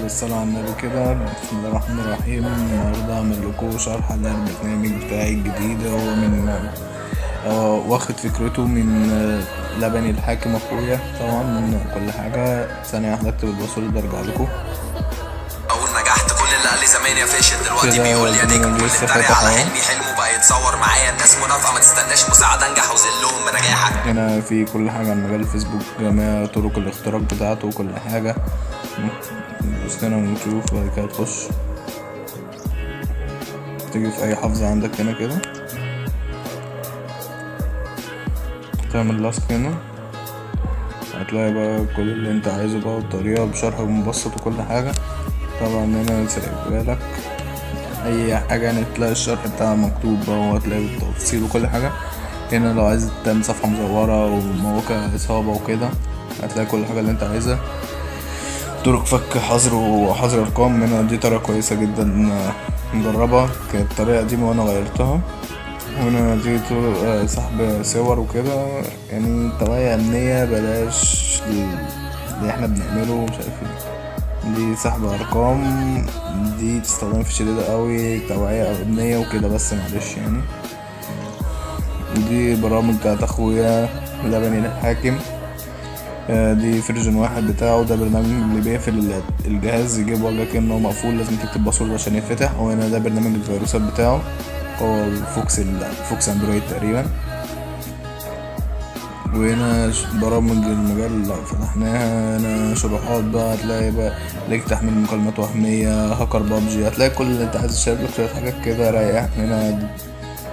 بالصلاة على النبي كده. بسم الله الرحمن الرحيم. النهاردة هعمل لكم شرح للبرنامج بتاعي الجديد. هو من واخد فكرته من لبني الحاكم اخويا. طبعا كل حاجة ثانية واحدة اكتب الباسورد برجع لكم. اول نجحت كل اللي قال لي زمان يا فاشل دلوقتي بيقول يا نجم، واللي لسه اتريق فاتح على اهو. حلمي حلمه بقى يتصور معايا. الناس منافقه ما تستناش مساعده، انجح وذلهم بنجاحك. هنا في كل حاجة عن مجال الفيسبوك، جميع طرق الاختراق بتاعته وكل حاجة. بس هنا ونشوف. بعد كده تخش تيجي في اي حافظة عندك هنا كده، تعمل لاست هنا، هتلاقي بقى كل اللي انت عايزه بقى والطريقة بشرح مبسط وكل حاجة. طبعا هنا سايبهالك اي حاجة، يعني تلاقي الشرح بتاعها مكتوب بقى وهتلاقي بالتفصيل وكل حاجة. هنا لو عايز تعمل صفحة مزورة ومواقع إصابة وكده هتلاقي كل حاجة اللي انت عايزها. طرق فك حظر وحظر ارقام، هنا دي طريقة كويسة جدا نجربها. كانت الطريقة دي وانا غيرتها. هنا دي طرق سحب صور وكده، يعني توعية أمنية، بلاش اللي احنا بنعمله مش عارف ايه. دي سحب ارقام، دي تستخدم في شديدة قوي، توعية أمنية وكده بس معلش يعني. دي برامج بتاعت اخويا لبني الحاكم. دي فيرجن 1 بتاعه. ده برنامج اللي بيقفل الجهاز، يجيب وجهك كأنه مقفول، لازم تكتب باسورد عشان يفتح. وهنا ده برنامج الفيروسات بتاعه، هو الفوكس اندرويد تقريبا. وهنا برامج المجال لو فتحناها، هنا شروحات بقى، هتلاقي بقى ليك تحميل مكالمات وهمية، هاكر بابجي، هتلاقي كل اللي انت عايز تشارك شوية حاجات كده رايقة. هنا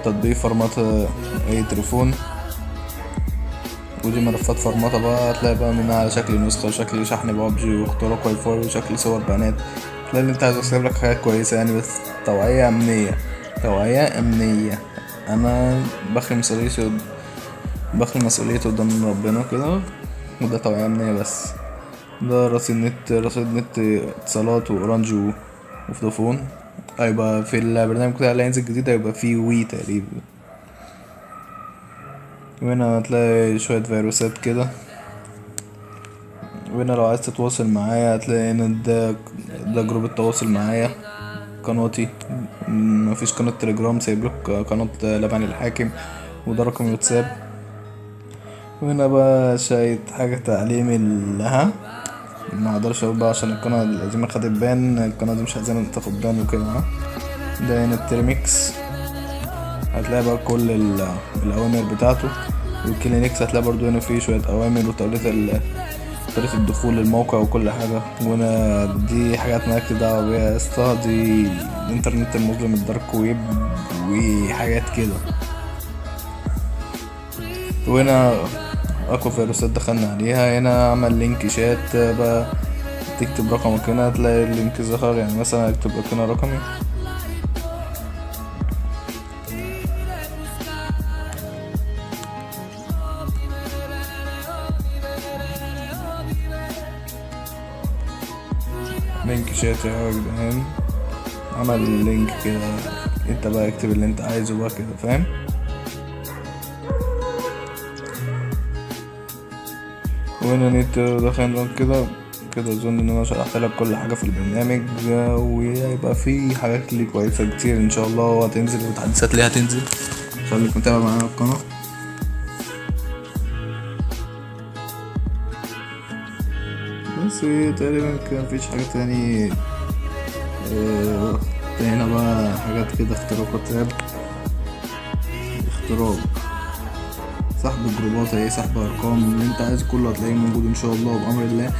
تطبيق فرمات اي تليفون، ودي ملفات فرمطة بقى، هتلاقي بقى منها على شكل نسخة وشكل شحن بابجي واختراق واي فاي وشكل صور بيانات. هتلاقي اللي انت عايز تسيب لك حاجات كويسة يعني، بس توعية أمنية، توعية أمنية. أنا بخل مسؤوليته قدام ربنا كده، وده توعية أمنية بس. ده رصيد نت اتصالات وأورانج وفودافون. هيبقى في البرنامج بتاعي اللي هينزل جديد هيبقى فيه وي تقريبا. وهنا هتلاقي شوية فيروسات كده. وهنا لو عايز تتواصل معايا هتلاقي هنا ده جروب التواصل معايا، قناتي. مفيش قناة تليجرام، سايبلك قناة لبني الحاكم، وده رقم الواتساب. وهنا بقى شوية حاجة تعليمي لها، ما اقدرش اقول بقى عشان القناة القديمة خدت بان، القناة دي مش عايزانا تاخد بان وكده. ده هنا التريميكس، هتلاقي بقى كل الأوامر بتاعته. والكلينكس هتلاقي برضو هنا فيه شوية أوامر وطريقة الدخول للموقع وكل حاجة. وهنا دي حاجات مالكش دعوة بيها يا اسطى، دي الانترنت المظلم، الدارك ويب وحاجات كده. وهنا أقوى فيروسات دخلنا عليها. هنا عمل لينك شات بقى، تكتب رقمك هنا هتلاقي اللينك ظهر، يعني مثلا اكتب لك هنا رقمي، لينك شات يا جدعان. عمل لينك كده، انت بقى اكتب اللي انت عايزه بقى كده، فاهم؟ وهنا نت دخلنا كده اظن ان انا شرحت لك كل حاجه في البرنامج، وهيبقى في حاجات ليه كويسه كتير ان شاء الله، وهتنزل وتحديثات ليه هتنزل. خليك متابع معانا القناه. بس تقريبا كان مفيش حاجه تاني. هنا بقى حاجات كده، اختراق سحب الجروبات، اهي سحب ارقام، اللي انت عايز كله هتلاقيه موجود ان شاء الله بامر الله.